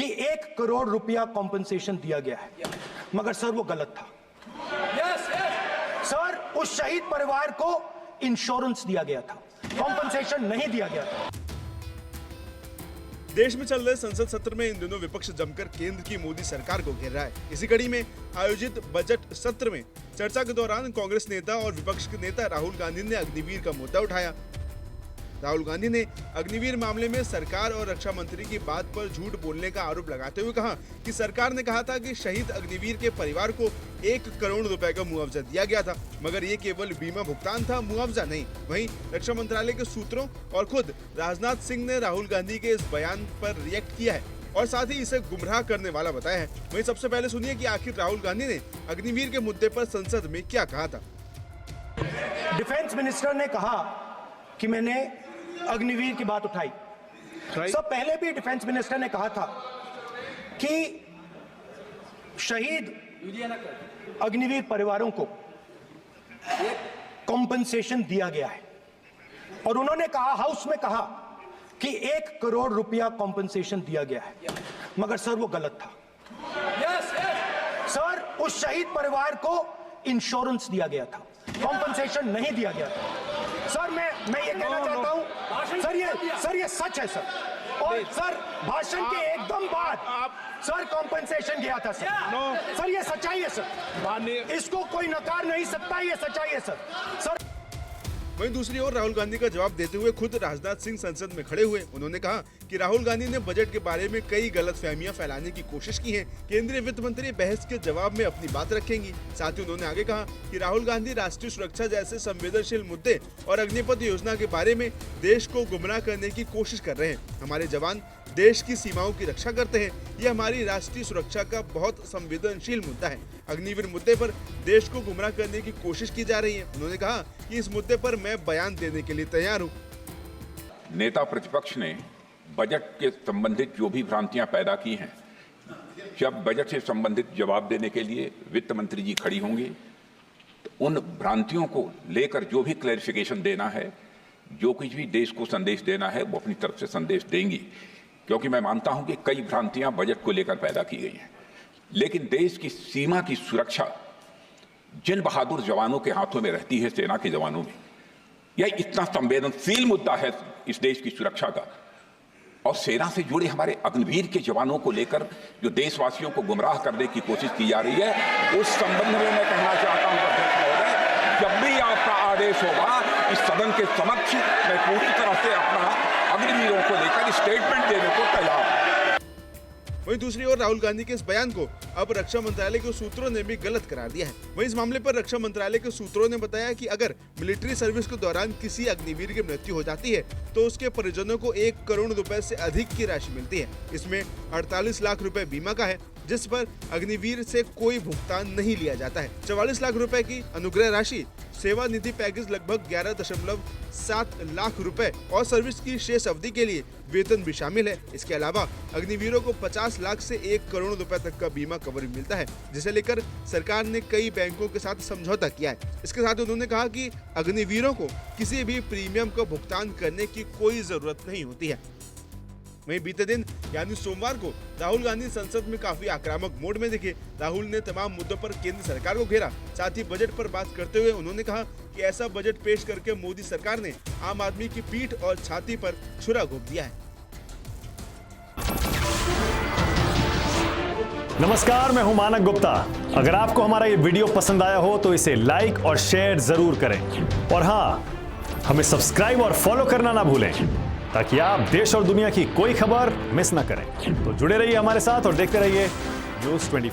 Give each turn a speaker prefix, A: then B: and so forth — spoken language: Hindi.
A: कि 1 करोड़ रुपया कॉम्पनसेशन दिया गया है, मगर सर वो गलत था। सर उस शहीद परिवार को इंश्योरेंस दिया गया था, कॉम्पनसेशन नहीं दिया गया था।
B: देश में चल रहे संसद सत्र में इन दिनों विपक्ष जमकर केंद्र की मोदी सरकार को घेर रहा है। इसी कड़ी में आयोजित बजट सत्र में चर्चा के दौरान कांग्रेस नेता और विपक्ष के नेता राहुल गांधी ने अग्निवीर का मुद्दा उठाया। राहुल गांधी ने अग्निवीर मामले में सरकार और रक्षा मंत्री की बात पर झूठ बोलने का आरोप लगाते हुए कहा कि सरकार ने कहा था कि शहीद अग्निवीर के परिवार को 1 करोड़ रुपए का मुआवजा दिया गया था, मगर ये केवल बीमा भुगतान था, मुआवजा नहीं। वहीं रक्षा मंत्रालय के सूत्रों और खुद राजनाथ सिंह ने राहुल गांधी के इस बयान पर रिएक्ट किया है और साथ ही इसे गुमराह करने वाला बताया है। वहीं सबसे पहले सुनिए कि आखिर राहुल गांधी ने अग्निवीर के मुद्दे पर संसद में क्या कहा था।
A: डिफेंस मिनिस्टर ने कहा कि मैंने अग्निवीर की बात उठाई। सब पहले भी डिफेंस मिनिस्टर ने कहा था कि शहीद अग्निवीर परिवारों को कॉम्पनसेशन दिया गया है और उन्होंने कहा, हाउस में कहा कि 1 करोड़ रुपया कॉम्पनसेशन दिया गया है, मगर सर वो गलत था। सर उस शहीद परिवार को इंश्योरेंस दिया गया था, कॉम्पनसेशन नहीं दिया गया था। सर मैं ये कहना चाहता हूं, सर ये सच है सर। और सर भाषण के एकदम बाद सर कॉम्पनसेशन गया था सर। सर ये सच्चाई है सर, इसको कोई नकार नहीं सकता, ये सच्चाई है सर।
B: वहीं दूसरी ओर राहुल गांधी का जवाब देते हुए खुद राजनाथ सिंह संसद में खड़े हुए। उन्होंने कहा कि राहुल गांधी ने बजट के बारे में कई गलतफहमियां फैलाने की कोशिश की है। केंद्रीय वित्त मंत्री बहस के जवाब में अपनी बात रखेंगी। साथ ही उन्होंने आगे कहा कि राहुल गांधी राष्ट्रीय सुरक्षा जैसे संवेदनशील मुद्दे और अग्निपथ योजना के बारे में देश को गुमराह करने की कोशिश कर रहे हैं। हमारे जवान देश की सीमाओं की रक्षा करते हैं, ये हमारी राष्ट्रीय सुरक्षा का बहुत संवेदनशील मुद्दा है। अग्निवीर मुद्दे पर देश को गुमराह करने की कोशिश की जा रही है। उन्होंने कहा कि इस मुद्दे पर मैं बयान देने के लिए तैयार हूं।
C: नेता प्रतिपक्ष ने बजट के संबंधित जो भी भ्रांतियां पैदा की हैं, जब बजट से संबंधित जवाब देने के लिए वित्त मंत्री जी खड़ी होंगी तो उन भ्रांतियों को लेकर जो भी क्लैरिफिकेशन देना है, जो कुछ भी देश को संदेश देना है, वो अपनी तरफ से संदेश देंगी। क्योंकि मैं मानता हूं कि कई भ्रांतियां बजट को लेकर पैदा की गई हैं, लेकिन देश की सीमा की सुरक्षा जिन बहादुर जवानों के हाथों में रहती है, सेना के जवानों में, यह इतना संवेदनशील मुद्दा है इस देश की सुरक्षा का। और सेना से जुड़े हमारे अग्निवीर के जवानों को लेकर जो देशवासियों को गुमराह करने की कोशिश की जा रही है, उस संबंध में मैं कहना चाहता हूं अध्यक्ष महोदय, जब भी आपका आदेश होगा इस सदन के समक्ष मैं पूरी तरह से अपना अग्निवीरों को लेकर स्टेटमेंट देने को तैयार हूं।
B: वहीं दूसरी ओर राहुल गांधी के इस बयान को अब रक्षा मंत्रालय के सूत्रों ने भी गलत करार दिया है। वहीं इस मामले पर रक्षा मंत्रालय के सूत्रों ने बताया कि अगर मिलिट्री सर्विस के दौरान किसी अग्निवीर की मृत्यु हो जाती है तो उसके परिजनों को 1 करोड़ रुपए से अधिक की राशि मिलती है। इसमें 48 लाख रुपए बीमा का है, जिस पर अग्निवीर से कोई भुगतान नहीं लिया जाता है। 44 लाख रुपए की अनुग्रह राशि, सेवा निधि पैकेज लगभग 11.7 लाख रुपए और सर्विस की शेष अवधि के लिए वेतन भी शामिल है। इसके अलावा अग्निवीरों को 50 लाख से 1 करोड़ रुपए तक का बीमा कवर मिलता है, जिसे लेकर सरकार ने कई बैंकों के साथ समझौता किया है। इसके साथ उन्होंने कहा कि अग्निवीरों को किसी भी प्रीमियम का भुगतान करने की कोई जरूरत नहीं होती है। वहीं बीते दिन यानी सोमवार को राहुल गांधी संसद में काफी आक्रामक मोड में दिखे। राहुल ने तमाम मुद्दों पर केंद्र सरकार को घेरा। साथ ही बजट पर बात करते हुए उन्होंने कहा कि ऐसा बजट पेश करके मोदी सरकार ने आम आदमी की पीठ और छाती पर छुरा घोंप दिया है।
D: नमस्कार, मैं हूं मानक गुप्ता। अगर आपको हमारा ये वीडियो पसंद आया हो तो इसे लाइक और शेयर जरूर करें और हाँ, हमें सब्सक्राइब और फॉलो करना ना भूलें ताकि आप देश और दुनिया की कोई खबर मिस ना करें। तो जुड़े रहिए हमारे साथ और देखते रहिए न्यूज़ 24।